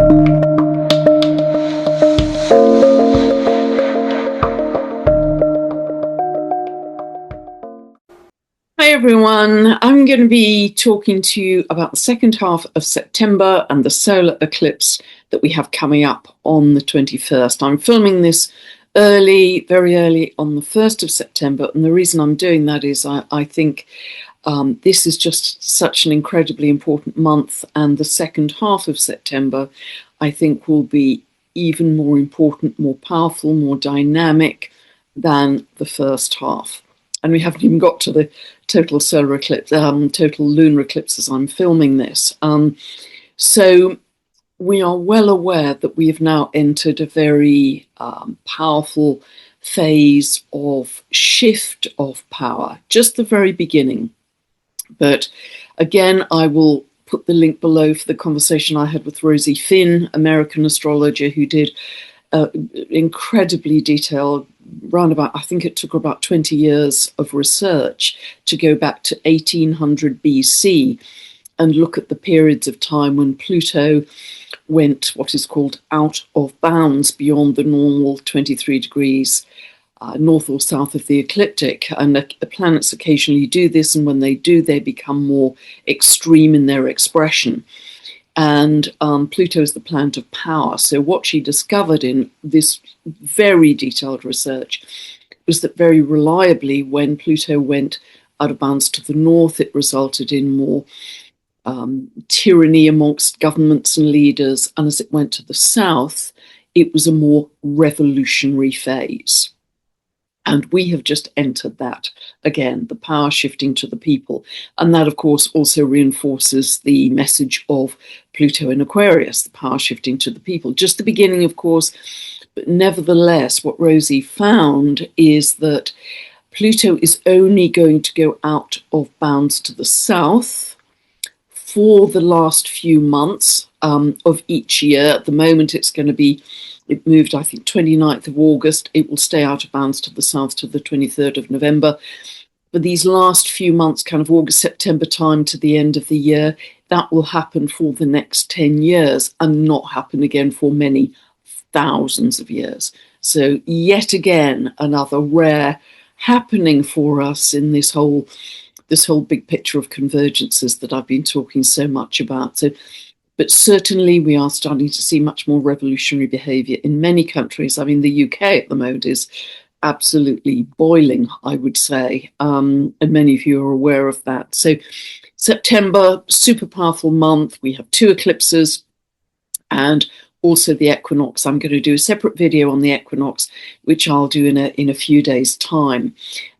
Hi everyone, I'm going to be talking to you about the second half of September and the solar eclipse that we have coming up on the 21st. I'm filming this early, very early on the 1st of September, and the reason I'm doing that is I think this is just such an incredibly important month, and the second half of September I think will be even more important, more powerful, more dynamic than the first half. And we haven't even got to the total solar eclipse, total lunar eclipse as I'm filming this. So we are well aware that we have now entered a very powerful phase of shift of power, just the very beginning. But again, I will put the link below for the conversation I had with Rosie Finn, American astrologer, who did incredibly detailed, roundabout, I think it took about 20 years of research to go back to 1800 BC and look at the periods of time when Pluto went what is called out of bounds beyond the normal 23 degrees north or south of the ecliptic. And the planets occasionally do this, and when they do, they become more extreme in their expression. And Pluto is the planet of power. So what she discovered in this very detailed research was that very reliably, when Pluto went out of bounds to the north, it resulted in more tyranny amongst governments and leaders. And as it went to the south, it was a more revolutionary phase. And we have just entered that again, the power shifting to the people. And that, of course, also reinforces the message of Pluto in Aquarius, the power shifting to the people. Just the beginning, of course, but nevertheless, what Rosie found is that Pluto is only going to go out of bounds to the south for the last few months of each year. At the moment, it's going to be, it moved, I think, 29th of August. It will stay out of bounds to the south to the 23rd of November. But these last few months, kind of August, September time to the end of the year, that will happen for the next 10 years and not happen again for many thousands of years. So yet again, another rare happening for us in this whole big picture of convergences that I've been talking so much about. So, but certainly we are starting to see much more revolutionary behaviour in many countries. I mean, the UK at the moment is absolutely boiling, I would say, and many of you are aware of that. So September, super powerful month. We have 2 eclipses and also the equinox. I'm going to do a separate video on the equinox, which I'll do in a few days' time.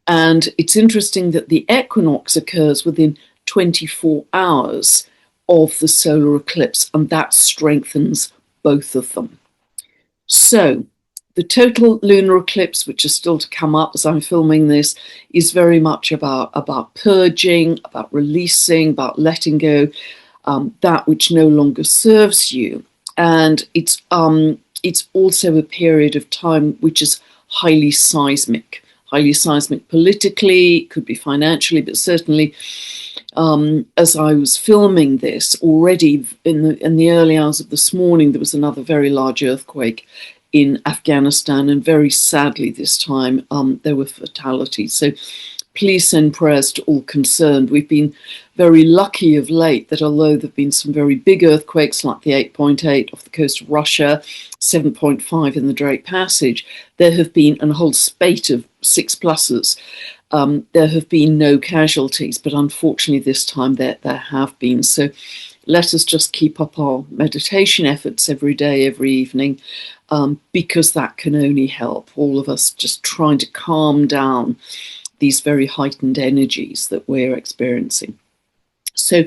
And it's interesting that the equinox occurs within 24 hours of the solar eclipse, and that strengthens both of them. So the total lunar eclipse, which is still to come up as I'm filming this, is very much about purging, about releasing, about letting go that which no longer serves you. And it's also a period of time which is highly seismic politically, could be financially, but certainly as I was filming this already in the early hours of this morning, there was another very large earthquake in Afghanistan, and very sadly this time there were fatalities. So please send prayers to all concerned. We've been very lucky of late that although there have been some very big earthquakes like the 8.8 off the coast of Russia, 7.5 in the Drake Passage, there have been a whole spate of 6+. There have been no casualties, but unfortunately this time there have been. So let us just keep up our meditation efforts every day, every evening, because that can only help all of us just trying to calm down these very heightened energies that we're experiencing. So,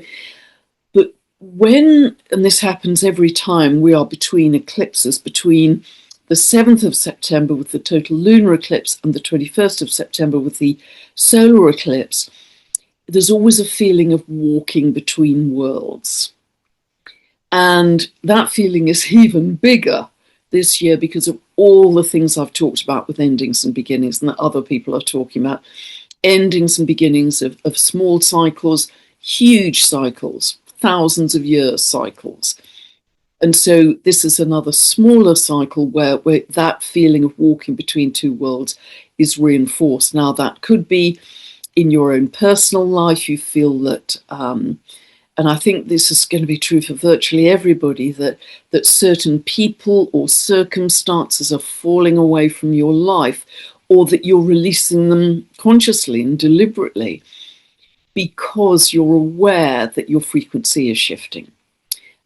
but when, and this happens every time we are between eclipses, between the 7th of September with the total lunar eclipse and the 21st of September with the solar eclipse, there's always a feeling of walking between worlds. And that feeling is even bigger this year because of all the things I've talked about with endings and beginnings, and that other people are talking about. Endings and beginnings of small cycles, huge cycles, thousands of years cycles. And so this is another smaller cycle where that feeling of walking between two worlds is reinforced. Now, that could be in your own personal life. You feel that, and I think this is going to be true for virtually everybody, that certain people or circumstances are falling away from your life, or that you're releasing them consciously and deliberately because you're aware that your frequency is shifting.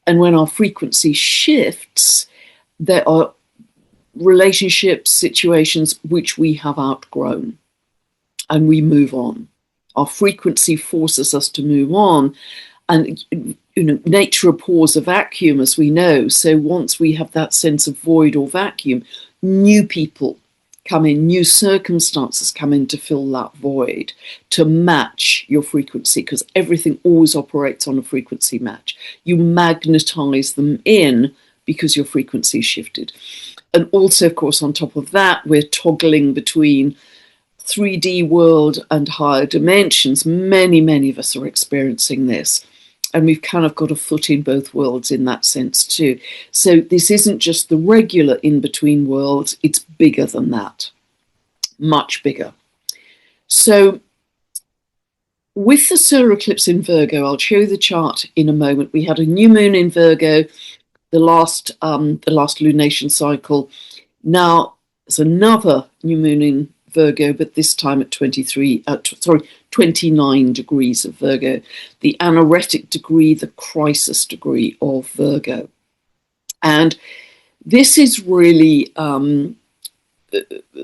And when our frequency shifts, there are relationships, situations which we have outgrown, and we move on. Our frequency forces us to move on. And nature abhors a vacuum, as we know. So once we have that sense of void or vacuum, new people come in, new circumstances come in to fill that void, to match your frequency, because everything always operates on a frequency match. You magnetize them in because your frequency shifted. And also, of course, on top of that, we're toggling between 3D world and higher dimensions. Many of us are experiencing this. And we've kind of got a foot in both worlds in that sense too. So this isn't just the regular in-between worlds, it's bigger than that, much bigger. So with the solar eclipse in Virgo, I'll show you the chart in a moment. We had a new moon in Virgo, the last lunation cycle. Now there's another new moon in Virgo, but this time at 29 degrees of Virgo, the anoretic degree, the crisis degree of Virgo. And this is really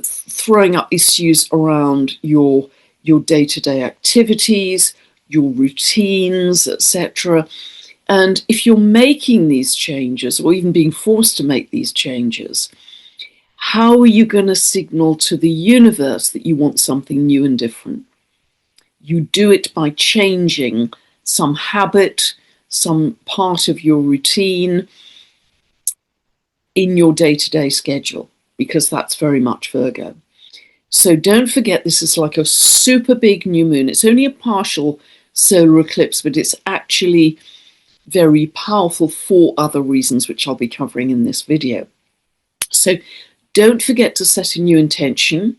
throwing up issues around your day-to-day activities, your routines, etc. And if you're making these changes, or even being forced to make these changes, how are you going to signal to the universe that you want something new and different? You do it by changing some habit, some part of your routine in your day-to-day schedule, because that's very much Virgo. So don't forget, this is like a super big new moon. It's only a partial solar eclipse, but it's actually very powerful for other reasons, which I'll be covering in this video. So don't forget to set a new intention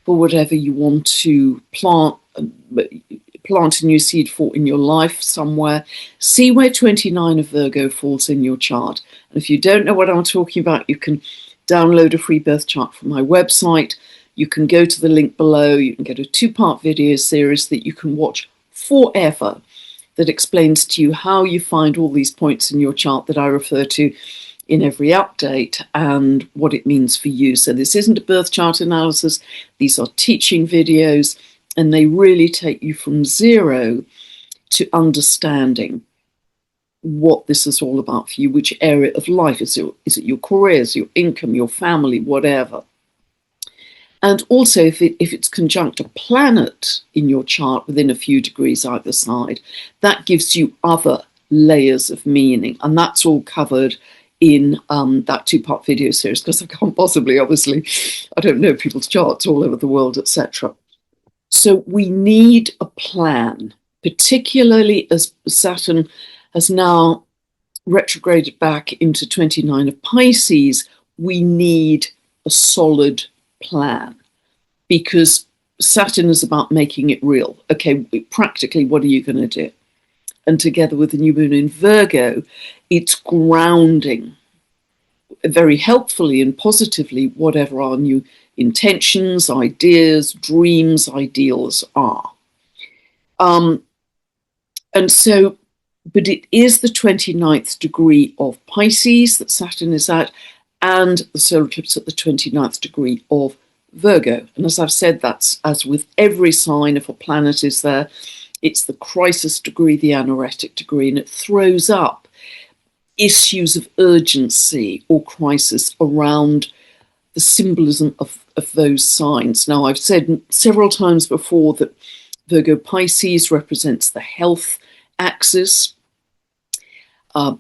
for whatever you want to plant a new seed for in your life somewhere. See where 29 of Virgo falls in your chart. And if you don't know what I'm talking about, you can download a free birth chart from my website. You can go to the link below. You can get a 2-part video series that you can watch forever that explains to you how you find all these points in your chart that I refer to in every update and what it means for you. So this isn't a birth chart analysis. These are teaching videos, and they really take you from zero to understanding what this is all about for you, which area of life. Is it your career, is it your income, your family, whatever. And also, if it's conjunct a planet in your chart within a few degrees either side, that gives you other layers of meaning. And that's all covered in that 2-part video series, because I can't possibly, obviously, I don't know people's charts all over the world, etc. So we need a plan, particularly as Saturn has now retrograded back into 29 of Pisces. We need a solid plan, because Saturn is about making it real. Okay, practically, what are you going to do? And together with the new moon in Virgo, it's grounding very helpfully and positively whatever our new intentions, ideas, dreams, ideals are. And so, but it is the 29th degree of Pisces that Saturn is at, and the solar eclipse at the 29th degree of Virgo. And as I've said, that's as with every sign, if a planet is there, it's the crisis degree, the anoretic degree, and it throws up issues of urgency or crisis around the symbolism of those signs. Now, I've said several times before that Virgo Pisces represents the health axis.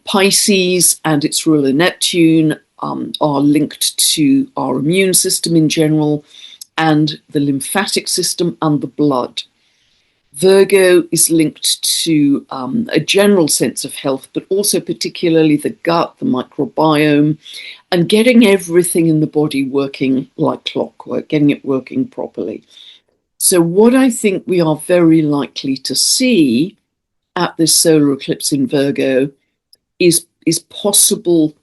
Pisces and its ruler Neptune are linked to our immune system in general, and the lymphatic system and the blood. Virgo is linked to a general sense of health, but also particularly the gut, the microbiome, and getting everything in the body working like clockwork, getting it working properly. So what I think we are very likely to see at this solar eclipse in Virgo is possible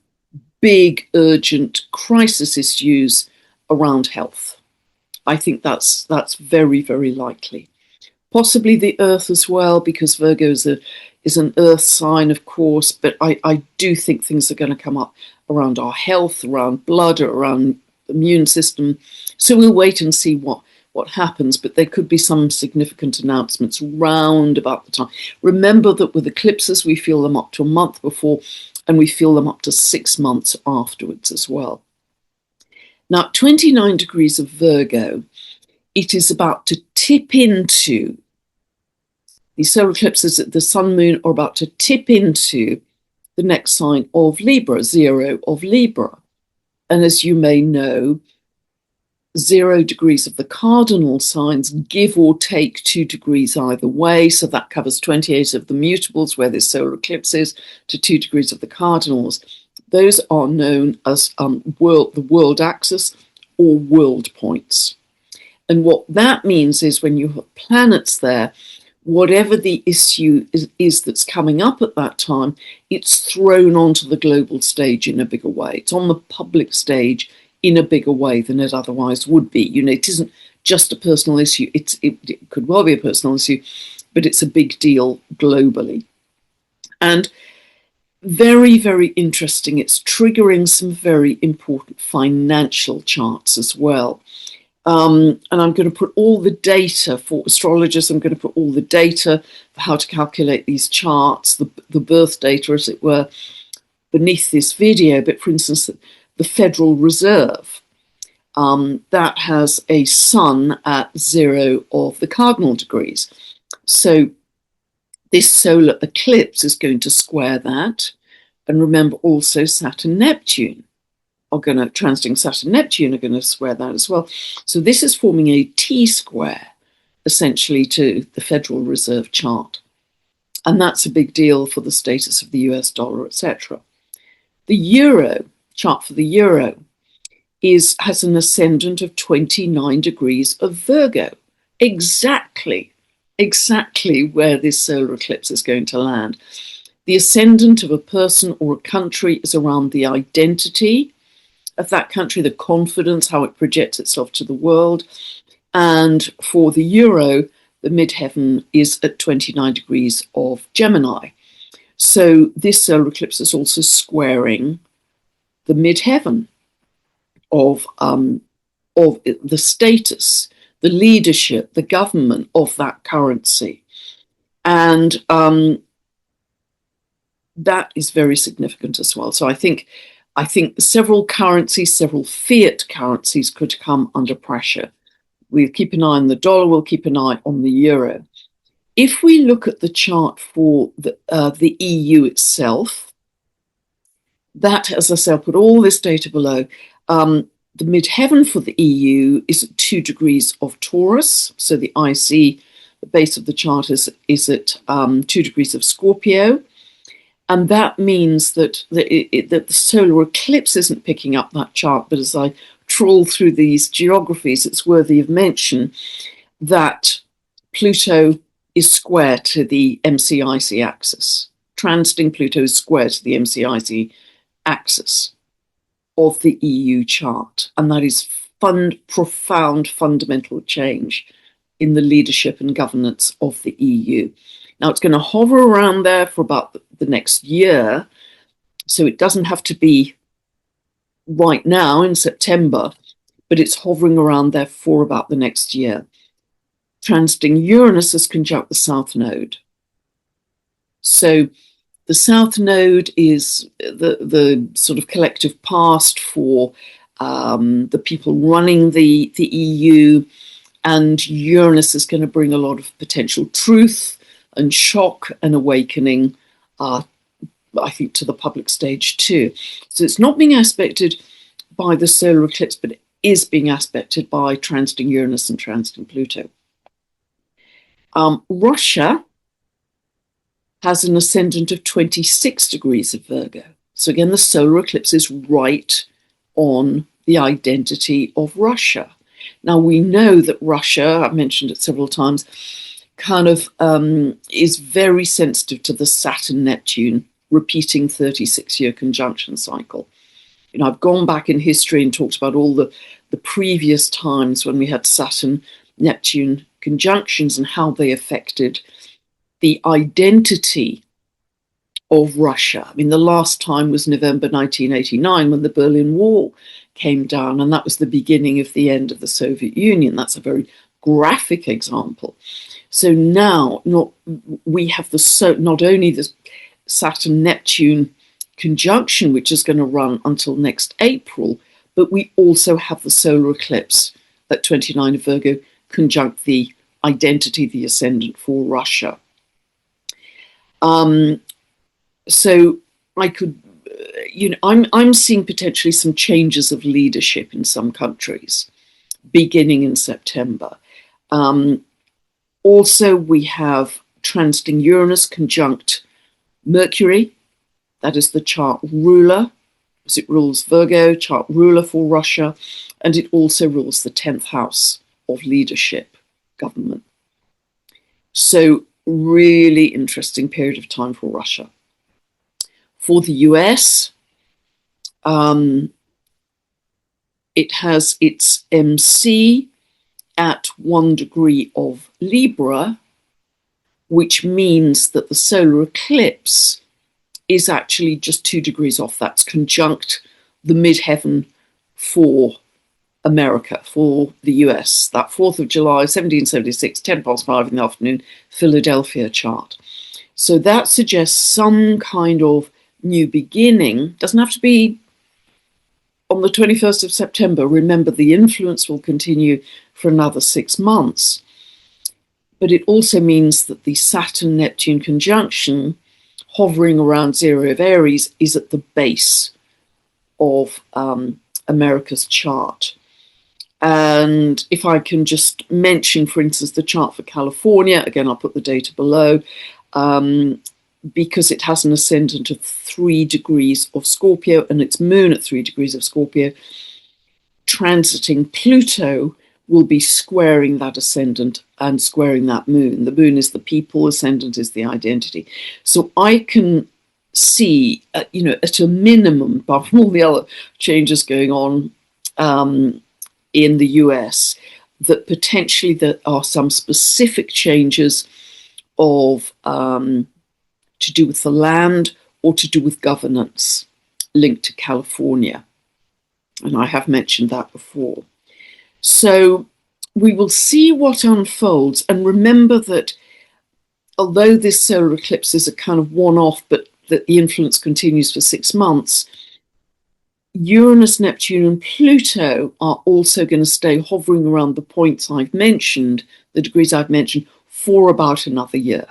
big, urgent crisis issues around health. I think that's very, very likely. Possibly the Earth as well, because Virgo is an Earth sign, of course, but I do think things are going to come up around our health, around blood, around the immune system. So we'll wait and see what happens, but there could be some significant announcements round about the time. Remember that with eclipses, we feel them up to a month before, and we feel them up to 6 months afterwards as well. Now, 29 degrees of Virgo, it is about to tip into, the solar eclipses at the sun moon are about to tip into the next sign of Libra, 0 of Libra. And as you may know, 0 degrees of the cardinal signs give or take 2 degrees either way. So that covers 28 of the mutables where this solar eclipse is to 2 degrees of the cardinals. Those are known as the world axis or world points. And what that means is when you have planets there, whatever the issue is that's coming up at that time, it's thrown onto the global stage in a bigger way. It's on the public stage in a bigger way than it otherwise would be. You know, it isn't just a personal issue. It could well be a personal issue, but it's a big deal globally. And very, very interesting. It's triggering some very important financial charts as well. And I'm going to put all the data for astrologers. I'm going to put all the data for how to calculate these charts, the birth data, as it were, beneath this video. But for instance, the Federal Reserve, that has a sun at 0 of the cardinal degrees. So this solar eclipse is going to square that. And remember also Saturn-Neptune are going to, transiting Saturn-Neptune are going to square that as well. So this is forming a T-square, essentially, to the Federal Reserve chart. And that's a big deal for the status of the US dollar, etc. The euro, chart for the euro, has an ascendant of 29 degrees of Virgo. Exactly where this solar eclipse is going to land. The ascendant of a person or a country is around the identity of that country, the confidence, how it projects itself to the world. And for the euro, the midheaven is at 29 degrees of Gemini. So this solar eclipse is also squaring the midheaven of the status, the leadership, the government of that currency. And that is very significant as well. So I think several currencies, several fiat currencies could come under pressure. We'll keep an eye on the dollar, we'll keep an eye on the euro. If we look at the chart for the EU itself, that, as I say, I'll put all this data below. The midheaven for the EU is at 2 degrees of Taurus. So the IC, the base of the chart, is at 2 degrees of Scorpio. And that means that the solar eclipse isn't picking up that chart, but as I trawl through these geographies, it's worthy of mention that Pluto is square to the MCIC axis. Transiting Pluto is square to the MCIC axis of the EU chart. And that is profound, fundamental change in the leadership and governance of the EU. Now, it's going to hover around there for about the next year, so it doesn't have to be right now in September, but it's hovering around there for about the next year. Transiting Uranus is conjunct the South Node. So the South Node is the sort of collective past for the people running the EU, and Uranus is going to bring a lot of potential truth and shock and awakening, I think, to the public stage too. So it's not being aspected by the solar eclipse, but it is being aspected by transiting Uranus and transiting Pluto. Russia has an ascendant of 26 degrees of Virgo. So again, the solar eclipse is right on the identity of Russia. Now, we know that Russia, I've mentioned it several times, kind of is very sensitive to the Saturn-Neptune repeating 36-year conjunction cycle. You know, I've gone back in history and talked about all the previous times when we had Saturn-Neptune conjunctions and how they affected the identity of Russia. I mean, the last time was November 1989 when the Berlin Wall came down, and that was the beginning of the end of the Soviet Union. That's a very graphic example. So now we have not only the Saturn-Neptune conjunction, which is going to run until next April, but we also have the solar eclipse at 29 of Virgo conjunct the identity, the ascendant for Russia. So I could, I'm seeing potentially some changes of leadership in some countries beginning in September. Also, we have transiting Uranus conjunct Mercury. That is the chart ruler, as it rules Virgo, chart ruler for Russia, and it also rules the 10th house of leadership, government. So really interesting period of time for Russia. For the US, it has its MC at 1 degree of Libra, which means that the solar eclipse is actually just 2 degrees off. That's conjunct the midheaven for America, for the US. That 4th of July, 1776, 10 past 5 in the afternoon, Philadelphia chart. So that suggests some kind of new beginning. Doesn't have to be on the 21st of September. Remember, the influence will continue for another 6 months. But it also means that the Saturn-Neptune conjunction, hovering around 0 of Aries, is at the base of America's chart. And if I can just mention, for instance, the chart for California, again, I'll put the data below, because it has an ascendant of 3 degrees of Scorpio and its moon at 3 degrees of Scorpio, transiting Pluto will be squaring that ascendant and squaring that moon. The moon is the people, ascendant is the identity. So I can see, at a minimum, apart from all the other changes going on in the US, that potentially there are some specific changes of to do with the land or to do with governance linked to California. And I have mentioned that before. So we will see what unfolds. And remember that although this solar eclipse is a kind of one-off, but that the influence continues for 6 months, Uranus, Neptune, and Pluto are also going to stay hovering around the points I've mentioned, the degrees I've mentioned, for about another year.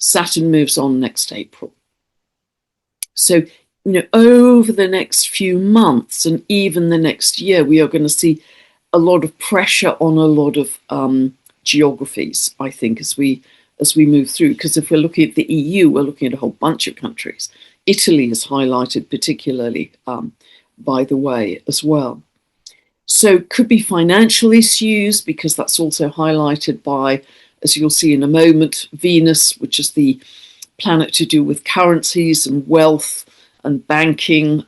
Saturn moves on next April. So, over the next few months and even the next year, we are going to see a lot of pressure on a lot of geographies, I think, as we move through. Because if we're looking at the EU, we're looking at a whole bunch of countries. Italy is highlighted particularly, by the way, as well. So could be financial issues, because that's also highlighted by, as you'll see in a moment, Venus, which is the planet to do with currencies and wealth and banking,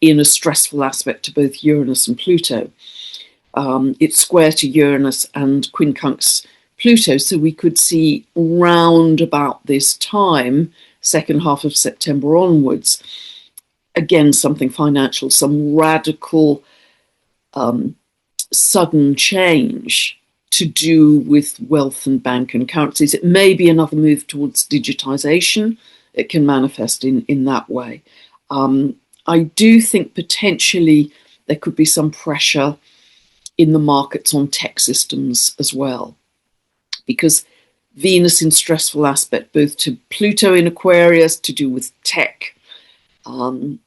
in a stressful aspect to both Uranus and Pluto. It's square to Uranus and quincunx Pluto, so we could see round about this time, second half of September onwards, again, something financial, some radical, sudden change to do with wealth and bank and currencies. It may be another move towards digitization. It can manifest in that way. I do think potentially there could be some pressure in the markets on tech systems as well, because Venus in stressful aspect, both to Pluto in Aquarius, to do with tech,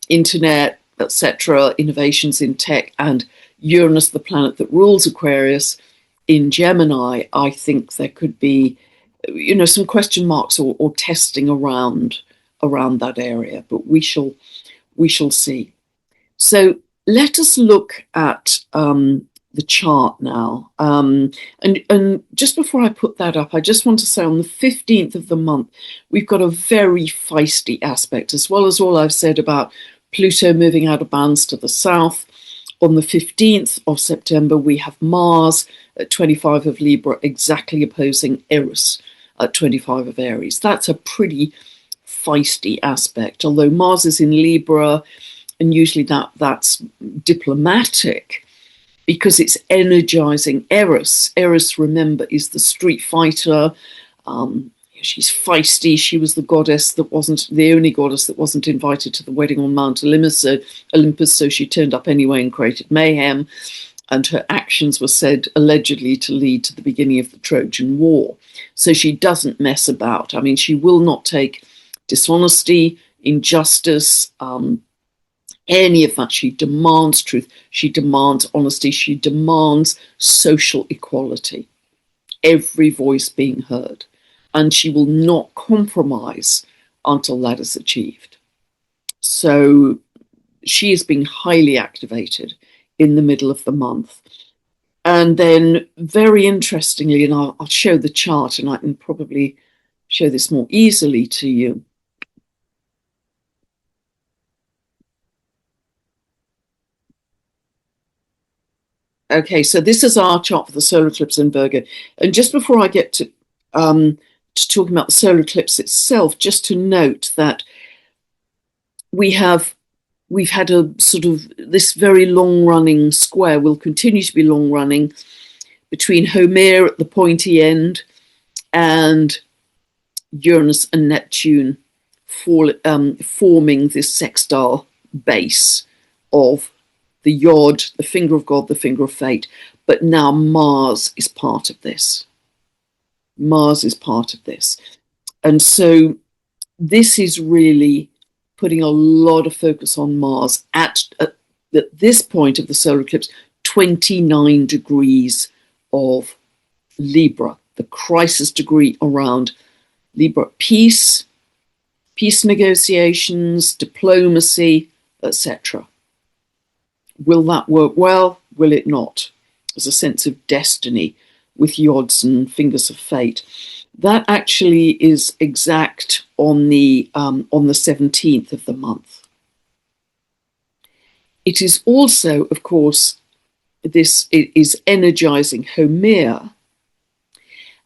internet, etc., innovations in tech, and Uranus, the planet that rules Aquarius, in Gemini, I think there could be, some question marks or testing around that area, but we shall see. So let us look at the chart now. And just before I put that up, I just want to say on the 15th of the month, we've got a very feisty aspect, as well as all I've said about Pluto moving out of bounds to the south. On the 15th of September, we have Mars at 25 of Libra, exactly opposing Eris at 25 of Aries. That's a pretty feisty aspect, although Mars is in Libra, and usually that's diplomatic because it's energizing Eris. Eris, remember, is the street fighter. She's feisty. She was the only goddess that wasn't invited to the wedding on Mount Olympus, so she turned up anyway and created mayhem. And her actions were said allegedly to lead to the beginning of the Trojan War. So she doesn't mess about. I mean, she will not take dishonesty, injustice, any of that. She demands truth. She demands honesty. She demands social equality. Every voice being heard. And she will not compromise until that is achieved. So she is being highly activated in the middle of the month. And then very interestingly, and I'll show the chart and I can probably show this more easily to you. Okay, so this is our chart for the solar eclipse in Virgo. And just before I get to talking about the solar eclipse itself, just to note that we've had a sort of this very long-running square, will continue to be long-running, between Homer at the pointy end and Uranus and Neptune forming this sextile base of the Yod, the finger of God, the finger of fate. But now Mars is part of this. Mars is part of this. And so this is really putting a lot of focus on Mars at this point of the solar eclipse, 29 degrees of Libra, the crisis degree around Libra. Peace negotiations, diplomacy, etc. Will that work well? Will it not? There's a sense of destiny with yods and fingers of fate. That actually is exact on the 17th of the month. It is also, of course, it is energizing Homer.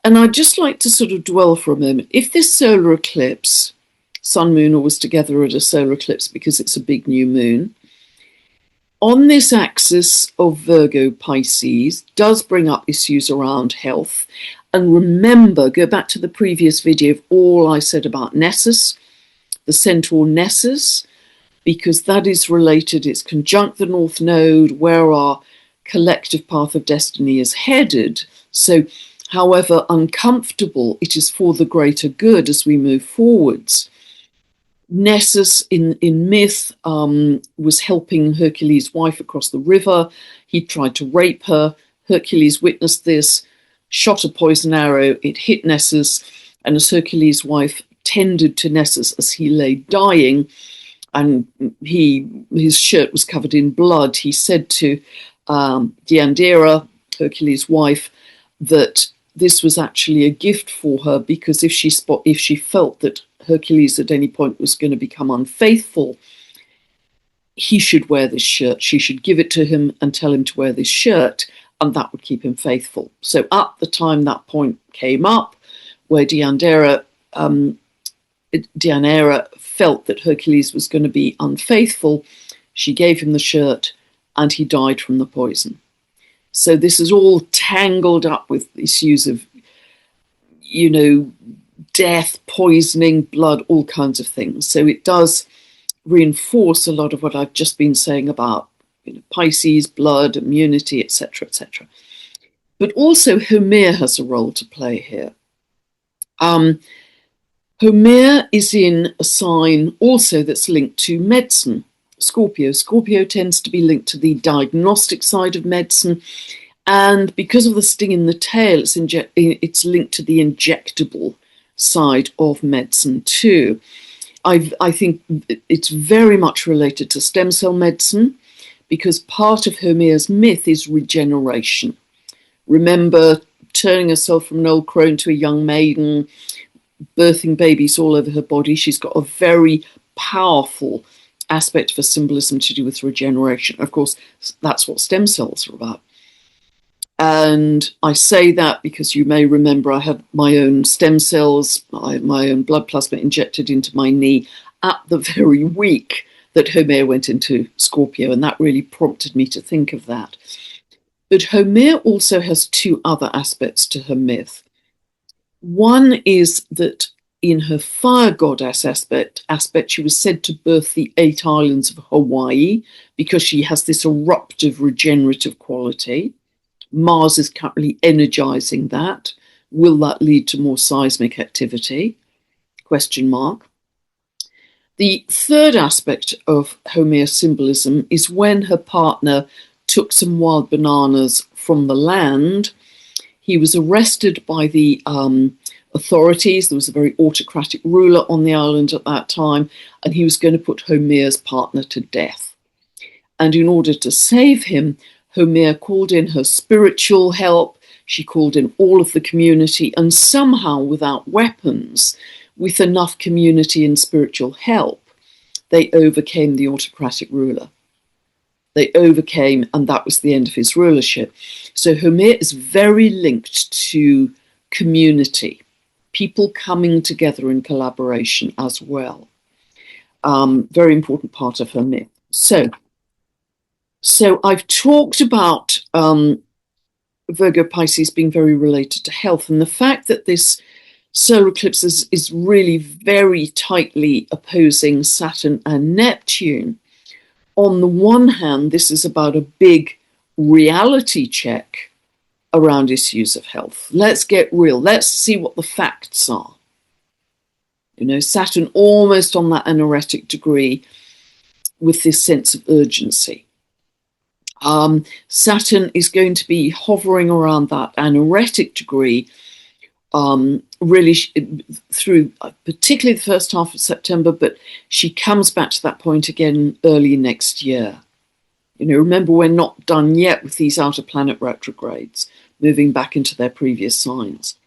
And I'd just like to sort of dwell for a moment. If this solar eclipse, Sun, Moon, always together at a solar eclipse because it's a big new moon, on this axis of Virgo Pisces does bring up issues around health. And remember, go back to the previous video of all I said about Nessus, the centaur Nessus, because that is related, it's conjunct the North Node, where our collective path of destiny is headed. So however uncomfortable, it is for the greater good as we move forwards. Nessus in myth was helping Hercules' wife across the river. He tried to rape her. Hercules witnessed this, shot a poison arrow. It hit Nessus, and as Hercules' wife tended to Nessus as he lay dying, and his shirt was covered in blood, he said to Deandira, Hercules' wife, that this was actually a gift for her, because if she felt that Hercules at any point was going to become unfaithful, he should wear this shirt. She should give it to him and tell him to wear this shirt, and that would keep him faithful. So at the time that point came up, where Deandira felt that Hercules was going to be unfaithful, she gave him the shirt, and he died from the poison. So this is all tangled up with issues of, death, poisoning, blood, all kinds of things. So it does reinforce a lot of what I've just been saying about Pisces, blood, immunity, etc., etc. But also Homer has a role to play here. Homer is in a sign also that's linked to medicine, Scorpio. Scorpio tends to be linked to the diagnostic side of medicine, And because of the sting in the tail, it's linked to the injectable side of medicine too. I think it's very much related to stem cell medicine, because part of Homer's myth is regeneration. Remember turning herself from an old crone to a young maiden, birthing babies all over her body. She's got a very powerful aspect for symbolism to do with regeneration. Of course, that's what stem cells are about. And I say that because you may remember I had my own stem cells, my own blood plasma injected into my knee at the very week that Homer went into Scorpio, and that really prompted me to think of that. But Homer also has two other aspects to her myth. One is that in her fire goddess aspect, she was said to birth the 8 islands of Hawaii because she has this eruptive regenerative quality. Mars is currently energizing that. Will that lead to more seismic activity? Question mark. The third aspect of Homer's symbolism is when her partner took some wild bananas from the land. He was arrested by the authorities. There was a very autocratic ruler on the island at that time, and he was going to put Homer's partner to death. And in order to save him, Homer called in her spiritual help. She called in all of the community, and somehow, without weapons, with enough community and spiritual help, they overcame the autocratic ruler. They overcame, and that was the end of his rulership. So Homer is very linked to community, people coming together in collaboration as well. Very important part of her myth. So I've talked about Virgo Pisces being very related to health, and the fact that this solar eclipse is really very tightly opposing Saturn and Neptune. On the one hand, this is about a big reality check around issues of health. Let's get real. Let's see what the facts are. You know, Saturn almost on that anoretic degree with this sense of urgency. Saturn is going to be hovering around that anoretic degree really through particularly the first half of September, but she comes back to that point again early next year. You know, remember, we're not done yet with these outer planet retrogrades, moving back into their previous signs.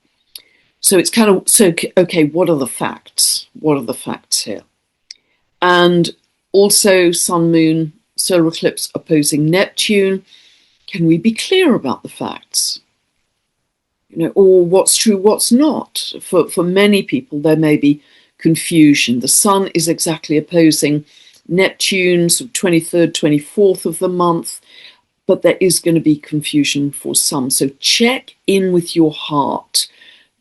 So it's kind of, okay, what are the facts? What are the facts here? And also Sun, Moon, solar eclipse opposing Neptune. Can we be clear about the facts? You know, or what's true, what's not? For many people, there may be confusion. The Sun is exactly opposing Neptune, so 23rd, 24th of the month, but there is going to be confusion for some. So check in with your heart.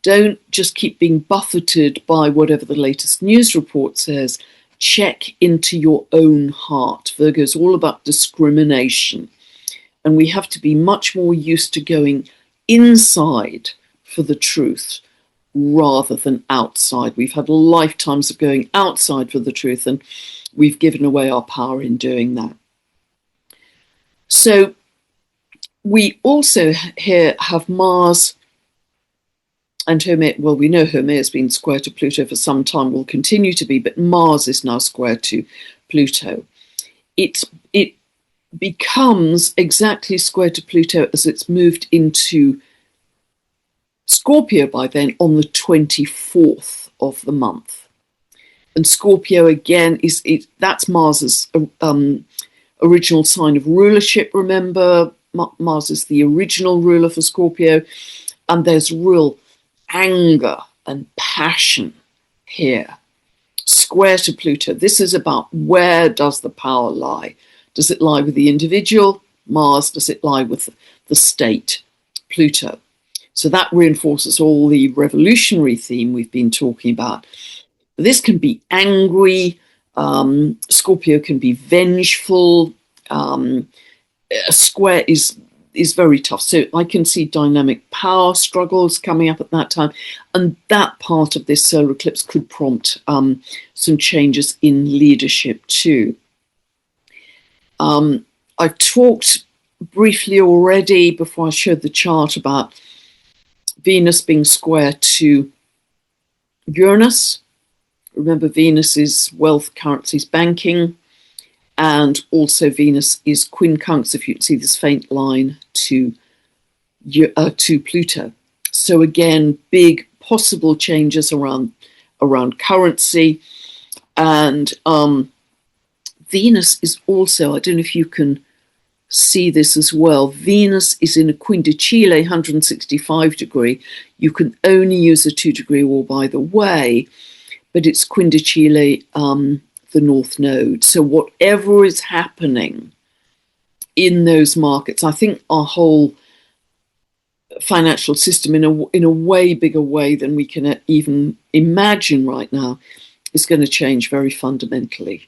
Don't just keep being buffeted by whatever the latest news report says. Check into your own heart. Virgo is all about discrimination, and we have to be much more used to going inside for the truth rather than outside. We've had lifetimes of going outside for the truth, and we've given away our power in doing that. So we also here have Mars and Homer. Well, we know Homer has been square to Pluto for some time, will continue to be, but Mars is now square to Pluto. It becomes exactly square to Pluto as it's moved into Scorpio by then on the 24th of the month. And Scorpio again that's Mars's original sign of rulership. Remember, Mars is the original ruler for Scorpio, and there's real anger and passion here. Square to Pluto. This is about, where does the power lie? Does it lie with the individual, Mars? Does it lie with the state, Pluto? So that reinforces all the revolutionary theme we've been talking about. This can be angry. Scorpio can be vengeful. A square is very tough. So I can see dynamic power struggles coming up at that time. And that part of this solar eclipse could prompt some changes in leadership too. I've talked briefly already before I showed the chart about Venus being square to Uranus. Remember, Venus is wealth, currencies, banking, and also Venus is quincunx, if you can see this faint line, to Pluto. So again, big possible changes around currency. And Venus is also, I don't know if you can see this as well, Venus is in a quindicile 165 degree. You can only use a 2-degree wall, by the way, but it's quindicile the North Node. So whatever is happening in those markets, I think our whole financial system, in a way bigger way than we can even imagine right now, is going to change very fundamentally.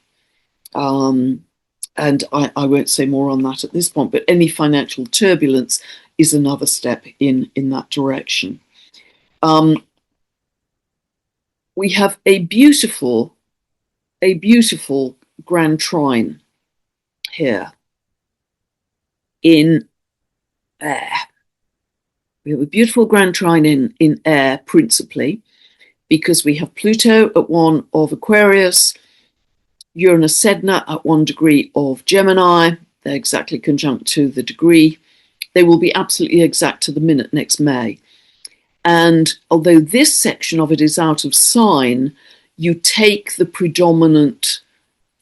And I won't say more on that at this point, but any financial turbulence is another step in that direction. We have a beautiful grand trine here in air. We have a beautiful grand trine in air, principally, because we have Pluto at 1 of Aquarius, Uranus Sedna at 1 degree of Gemini. They're exactly conjunct to the degree. They will be absolutely exact to the minute next May. And although this section of it is out of sign, you take the predominant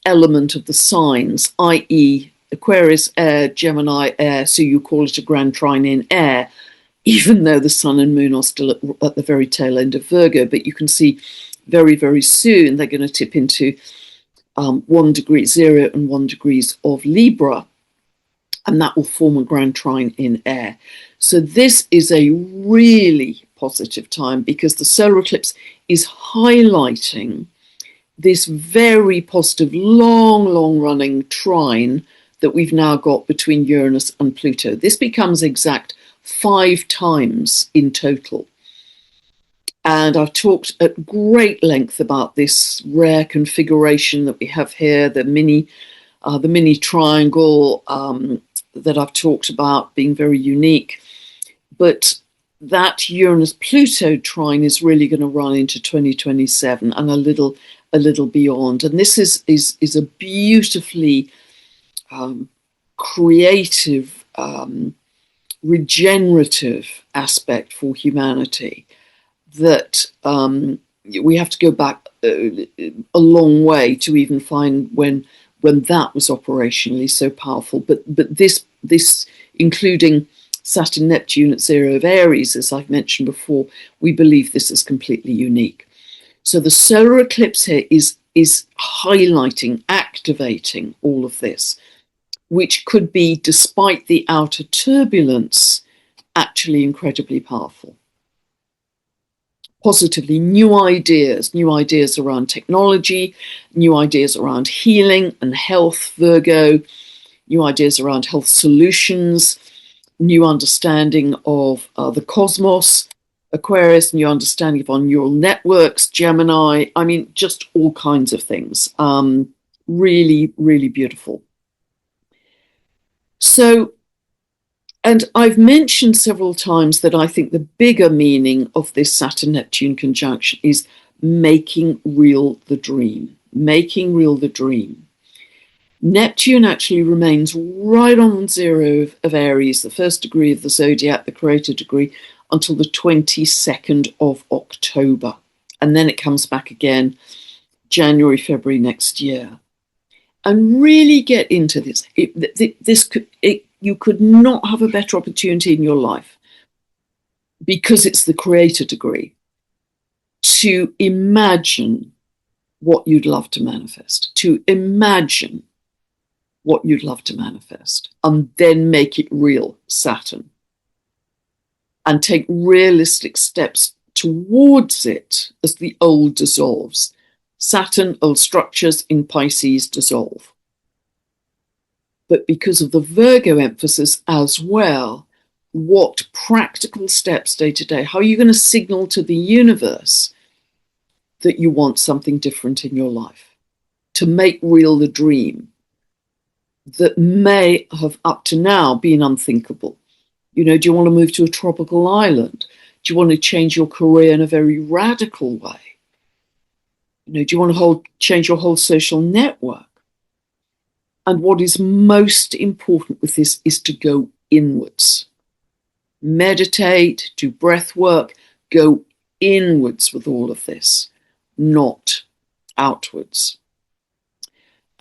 element of the signs, i.e. Aquarius air, Gemini air, so you call it a grand trine in air, even though the sun and moon are still at the very tail end of Virgo. But you can see very, very soon they're going to tip into 1 degree 0 and 1 degrees of Libra, and that will form a grand trine in air. So this is a really positive time because the solar eclipse is highlighting this very positive, long running trine that we've now got between Uranus and Pluto. This becomes exact 5 times in total. And I've talked at great length about this rare configuration that we have here, the mini triangle that I've talked about being very unique. But that Uranus-Pluto trine is really going to run into 2027 and a little beyond. And this is a beautifully creative, regenerative aspect for humanity that we have to go back a long way to even find when that was operationally so powerful. But this including Saturn Neptune at 0 of Aries, as I've mentioned before, we believe this is completely unique. So the solar eclipse here is highlighting, activating all of this, which could be, despite the outer turbulence, actually incredibly powerful. Positively, new ideas around technology, new ideas around healing and health, Virgo, new ideas around health solutions, new understanding of the cosmos, Aquarius, new understanding of our neural networks, Gemini, I mean, just all kinds of things. Really, really beautiful. So, and I've mentioned several times that I think the bigger meaning of this Saturn-Neptune conjunction is making real the dream, making real the dream. Neptune actually remains right on 0 of Aries, the 1st degree of the zodiac, the creator degree, until the 22nd of October. And then it comes back again January, February next year. And really get into this. You could not have a better opportunity in your life, because it's the creator degree, to imagine what you'd love to manifest, to imagine what you'd love to manifest, and then make it real, Saturn, and take realistic steps towards it as the old dissolves. Saturn, old structures in Pisces dissolve. But because of the Virgo emphasis as well, what practical steps day to day, how are you going to signal to the universe that you want something different in your life, to make real the dream that may have up to now been unthinkable. You know, do you want to move to a tropical island? Do you want to change your career in a very radical way? You know, do you want to change your whole social network? And what is most important with this is to go inwards. Meditate, do breath work, go inwards with all of this, not outwards.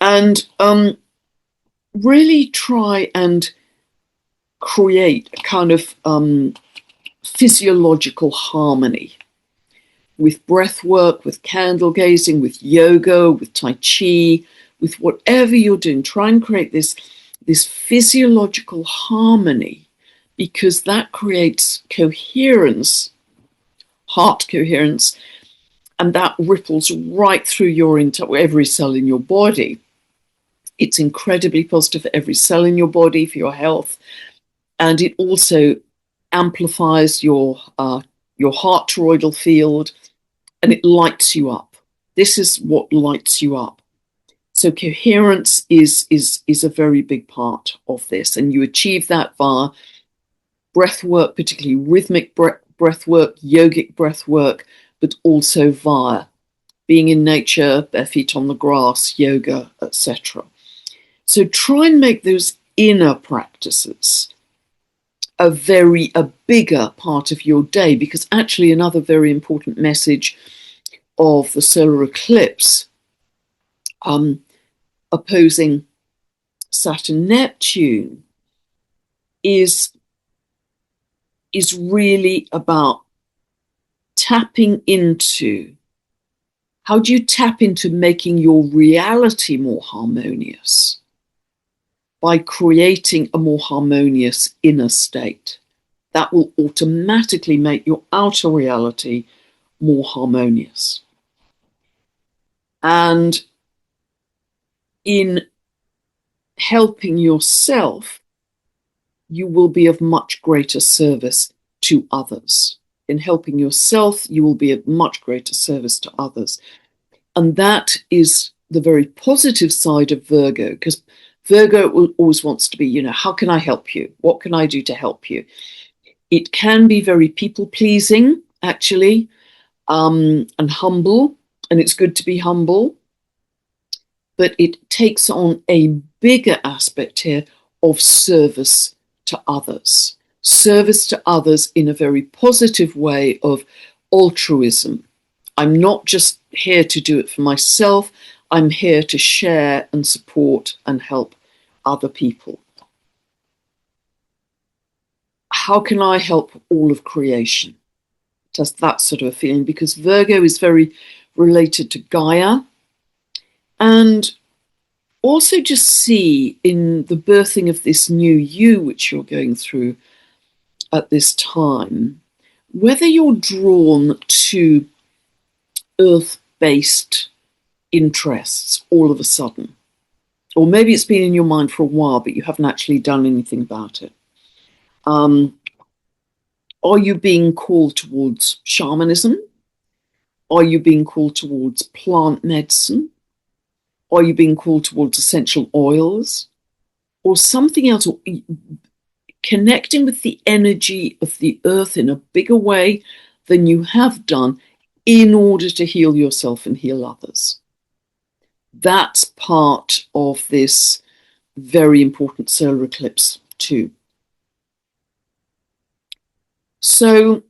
And really try and create a kind of physiological harmony with breath work, with candle gazing, with yoga, with Tai Chi, with whatever you're doing. Try and create this physiological harmony, because that creates coherence, heart coherence, and that ripples right through every cell in your body. It's incredibly positive for every cell in your body, for your health, and it also amplifies your heart toroidal field, and it lights you up. This is what lights you up. So coherence is a very big part of this, and you achieve that via breath work, particularly rhythmic breath work, yogic breath work, but also via being in nature, bare feet on the grass, yoga, etc. So try and make those inner practices a bigger part of your day, because actually another very important message of the solar eclipse opposing Saturn-Neptune is really about tapping into, how do you tap into making your reality more harmonious? By creating a more harmonious inner state. That will automatically make your outer reality more harmonious. And in helping yourself, you will be of much greater service to others. In helping yourself, you will be of much greater service to others. And that is the very positive side of Virgo, because Virgo always wants to be, you know, how can I help you? What can I do to help you? It can be very people-pleasing, actually, and humble, and it's good to be humble, but it takes on a bigger aspect here of service to others. Service to others in a very positive way of altruism. I'm not just here to do it for myself, I'm here to share and support and help other people. How can I help all of creation? Just that sort of a feeling, because Virgo is very related to Gaia. And also just see in the birthing of this new you, which you're going through at this time, whether you're drawn to earth-based interests all of a sudden, or maybe it's been in your mind for a while, but you haven't actually done anything about it. Are you being called towards shamanism? Are you being called towards plant medicine? Are you being called towards essential oils? Or something else? Or connecting with the energy of the earth in a bigger way than you have done in order to heal yourself and heal others. That's part of this very important solar eclipse too. So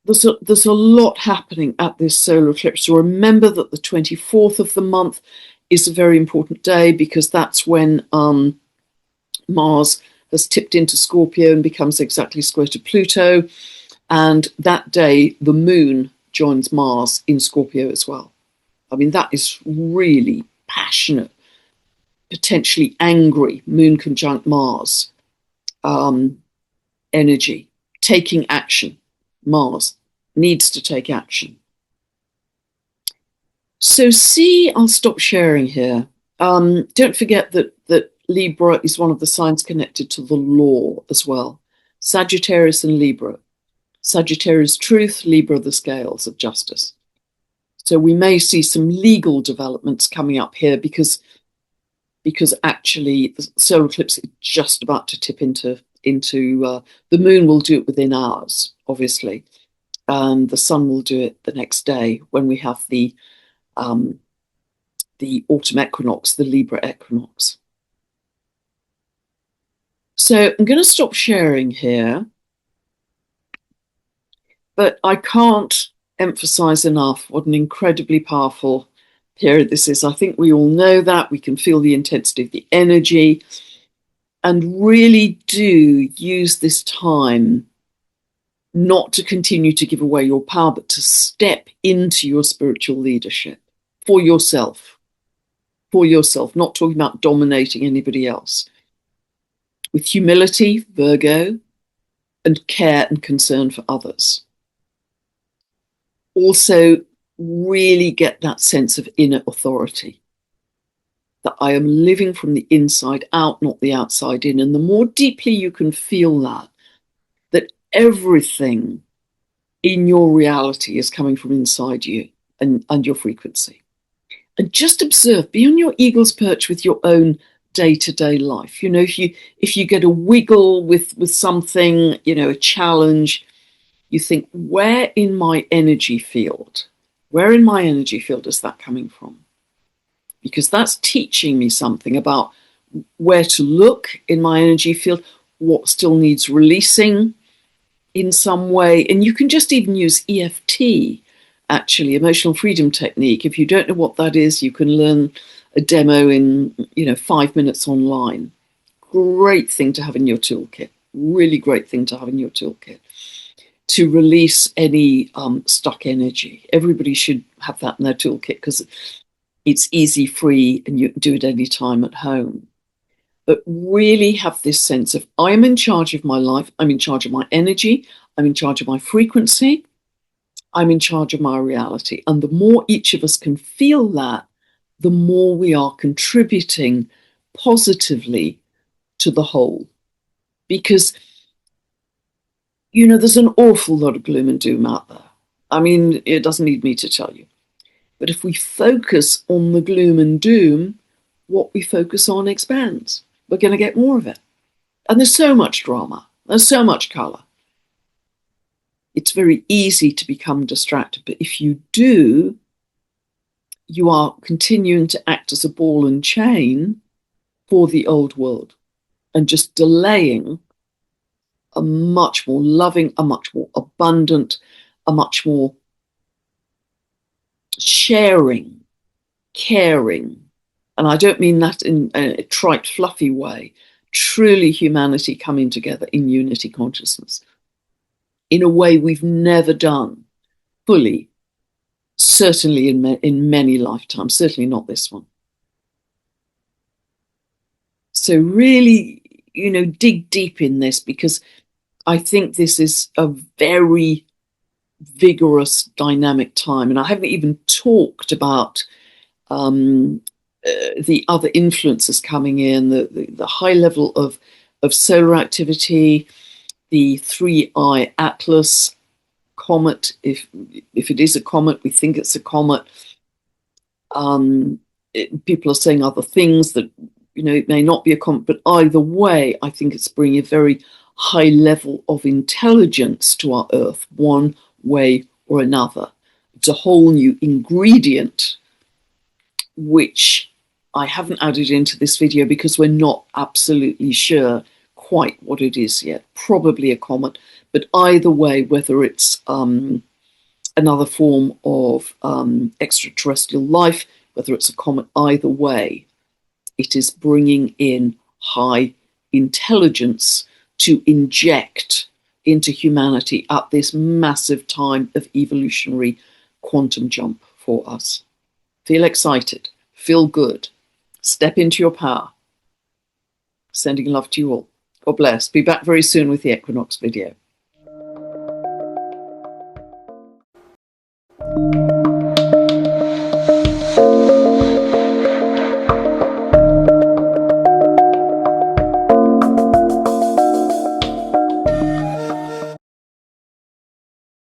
there's a lot happening at this solar eclipse. So remember that the 24th of the month is a very important day, because that's when Mars has tipped into Scorpio and becomes exactly square to Pluto. And that day, the moon joins Mars in Scorpio as well. I mean, that is really passionate, potentially angry, moon conjunct Mars energy, taking action. Mars needs to take action. So I'll stop sharing here. Don't forget that Libra is one of the signs connected to the law as well. Sagittarius and Libra. Sagittarius truth, Libra the scales of justice. So we may see some legal developments coming up here, because because actually the solar eclipse is just about to tip into the moon will do it within hours, obviously, and the sun will do it the next day when we have the autumn equinox, the Libra equinox. So I'm going to stop sharing here, but I can't emphasize enough what an incredibly powerful period this is. I think we all know that. We can feel the intensity of the energy, and really do use this time not to continue to give away your power, but to step into your spiritual leadership for yourself, not talking about dominating anybody else. With humility, Virgo, and care and concern for others. Also, really get that sense of inner authority, that I am living from the inside out, not the outside in. And the more deeply you can feel that everything in your reality is coming from inside you and your frequency. And just observe, be on your eagle's perch with your own day-to-day life. You know, if you get a wiggle with something, you know, a challenge, you think, where in my energy field is that coming from? Because that's teaching me something about where to look in my energy field, what still needs releasing in some way. And you can just even use EFT, actually, emotional freedom technique. If you don't know what that is, you can learn a demo in 5 minutes online. Great thing to have in your toolkit. Really great thing to have in your toolkit to release any stuck energy. Everybody should have that in their toolkit because it's easy, free, and you can do it anytime at home. But really have this sense of, I'm in charge of my life, I'm in charge of my energy, I'm in charge of my frequency, I'm in charge of my reality. And the more each of us can feel that, the more we are contributing positively to the whole. Because, there's an awful lot of gloom and doom out there. I mean, it doesn't need me to tell you. But if we focus on the gloom and doom, what we focus on expands. We're going to get more of it. And there's so much drama. There's so much color. It's very easy to become distracted. But if you do, you are continuing to act as a ball and chain for the old world and just delaying a much more loving, a much more abundant, a much more sharing, caring. And I don't mean that in a trite, fluffy way. Truly humanity coming together in unity consciousness in a way we've never done fully, certainly in many lifetimes, certainly not this one. So really, dig deep in this, because I think this is a very vigorous, dynamic time. And I haven't even talked about the other influences coming in, the high level of solar activity, the 3-eye Atlas comet, if it is a comet, we think it's a comet. People are saying other things that, it may not be a comet, but either way, I think it's bringing a very high level of intelligence to our Earth, one way or another. It's a whole new ingredient, which I haven't added into this video because we're not absolutely sure quite what it is yet. Probably a comet, but either way, whether it's another form of extraterrestrial life, whether it's a comet, either way, it is bringing in high intelligence to inject into humanity at this massive time of evolutionary quantum jump for us. Feel excited, feel good, step into your power. Sending love to you all. God bless. Be back very soon with the Equinox video.